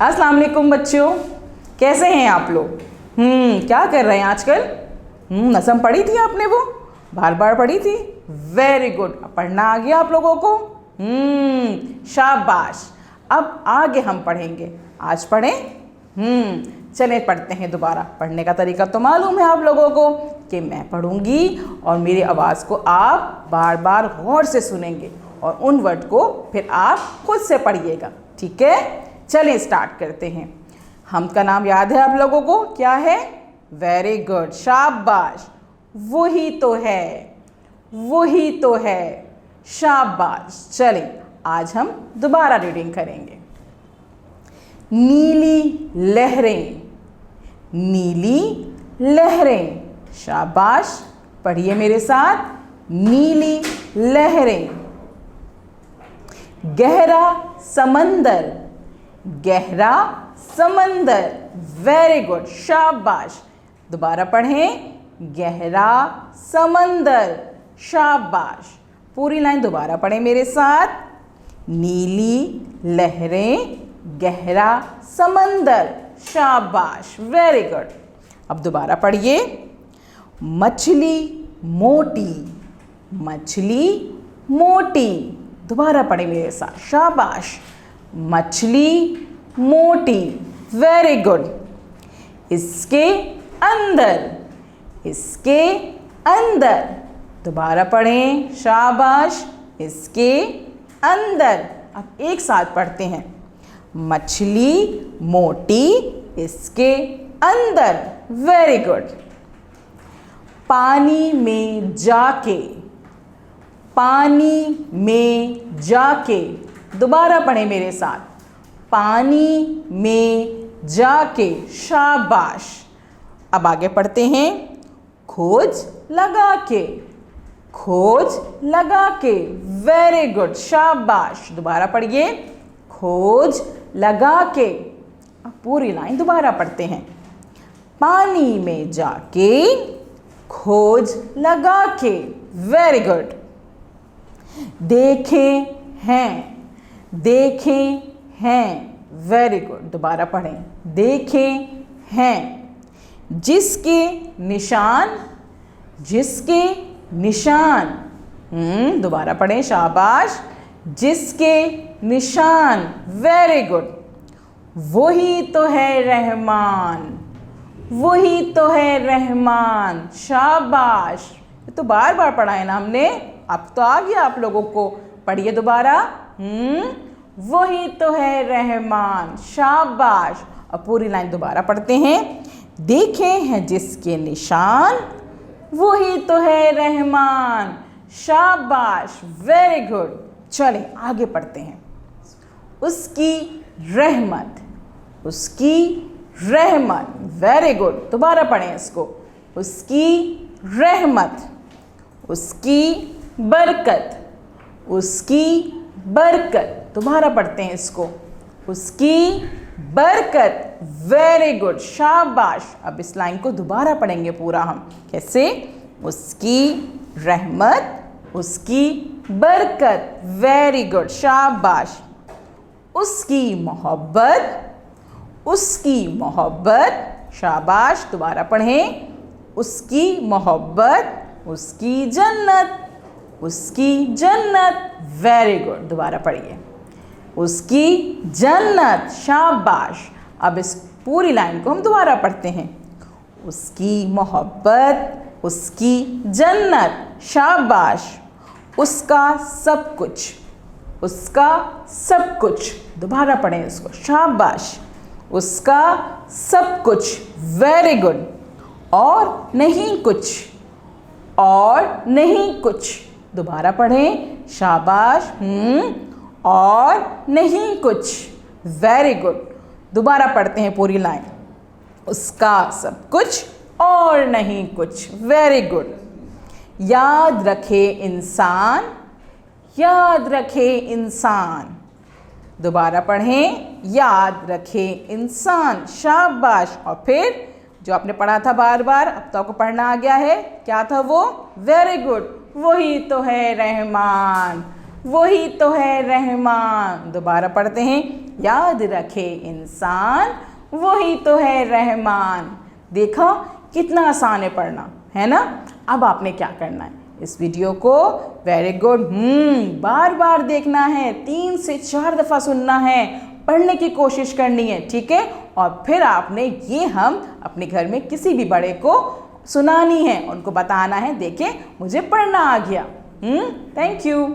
अस्सलाम वालेकुम बच्चों, कैसे हैं आप लोग? क्या कर रहे हैं आजकल? नज़म पढ़ी थी आपने? वो बार बार पढ़ी थी। वेरी गुड, पढ़ना आ गया आप लोगों को। शाबाश। अब आगे हम पढ़ेंगे। आज पढ़ें? चलें पढ़ते हैं दोबारा। पढ़ने का तरीका तो मालूम है आप लोगों को कि मैं पढ़ूंगी और मेरी आवाज़ को आप बार बार गौर से सुनेंगे और उन वर्ड को फिर आप खुद से पढ़िएगा। ठीक है, चलें स्टार्ट करते हैं। हम का नाम याद है आप लोगों को? क्या है? वेरी गुड, शाबाश। वही तो है, वही तो है, शाबाश। चलें आज हम दोबारा रीडिंग करेंगे। नीली लहरें, नीली लहरें, शाबाश। पढ़िए मेरे साथ, नीली लहरें। गहरा समंदर, गहरा समंदर, वेरी गुड, शाबाश। दोबारा पढ़ें, गहरा समंदर, शाबाश। पूरी लाइन दोबारा पढ़ें मेरे साथ। नीली लहरें, गहरा समंदर, शाबाश, वेरी गुड। अब दोबारा पढ़िए। मछली मोटी, मछली मोटी, दोबारा पढ़ें मेरे साथ, शाबाश। मछली मोटी, वेरी गुड। इसके अंदर, इसके अंदर, दोबारा पढ़ें, शाबाश। इसके अंदर। अब एक साथ पढ़ते हैं। मछली मोटी, इसके अंदर, वेरी गुड। पानी में जाके, पानी में जाके, दोबारा पढ़ें मेरे साथ। पानी में जाके, शाबाश। अब आगे पढ़ते हैं। खोज लगा के, खोज लगा के, वेरी गुड, शाबाश। दोबारा पढ़िए। खोज लगा के। अब पूरी लाइन दोबारा पढ़ते हैं। पानी में जाके, खोज लगा के, वेरी गुड। देखे हैं, देखे हैं, वेरी गुड। दोबारा पढ़ें। देखे हैं। जिसके निशान, जिसके निशान, दोबारा पढ़ें, शाबाश। जिसके निशान, वेरी गुड। वही तो है रहमान, वही तो है रहमान, शाबाश। ये तो बार बार पढ़ा है ना हमने, अब तो आ गया आप लोगों को। पढ़िए दोबारा। वही तो है रहमान, शाबाश। अब पूरी लाइन दोबारा पढ़ते हैं। देखे हैं जिसके निशान, वही तो है रहमान, शाबाश, वेरी गुड। चलें आगे पढ़ते हैं। उसकी रहमत, उसकी रहमत, वेरी गुड। दोबारा पढ़ें इसको। उसकी रहमत, उसकी बरकत, उसकी बरकत, दोबारा पढ़ते हैं इसको। उसकी बरकत, वेरी गुड, शाबाश। अब इस लाइन को दोबारा पढ़ेंगे पूरा हम। कैसे? उसकी रहमत, उसकी बरकत, वेरी गुड, शाबाश। उसकी मोहब्बत, उसकी मोहब्बत, शाबाश। दोबारा पढ़ें। उसकी मोहब्बत, उसकी जन्नत, उसकी जन्नत, वेरी गुड। दोबारा पढ़िए। उसकी जन्नत, शाबाश। अब इस पूरी लाइन को हम दोबारा पढ़ते हैं। उसकी मोहब्बत, उसकी जन्नत, शाबाश। उसका सब कुछ, उसका सब कुछ, दोबारा पढ़ें इसको, शाबाश। उसका सब कुछ, वेरी गुड। और नहीं कुछ, और नहीं कुछ, दोबारा पढ़ें, शाबाश। और नहीं कुछ, वेरी गुड। दोबारा पढ़ते हैं पूरी लाइन। उसका सब कुछ और नहीं कुछ, वेरी गुड। याद रखे इंसान, याद रखे इंसान, दोबारा पढ़ें। याद रखे इंसान, शाबाश। और फिर जो आपने पढ़ा था बार बार, अब तो आपको पढ़ना आ गया है। क्या था वो? Very good. वही तो है रहमान, वही तो है रहमान। दोबारा पढ़ते हैं, याद रखे इंसान, वही तो है रहमान। देखा कितना आसान है पढ़ना, है ना। अब आपने क्या करना है, इस वीडियो को वेरी गुड बार बार देखना है, 3 से 4 दफ़ा सुनना है, पढ़ने की कोशिश करनी है, ठीक है। और फिर आपने ये हम अपने घर में किसी भी बड़े को सुनानी है, उनको बताना है, देखें मुझे पढ़ना आ गया। Thank you.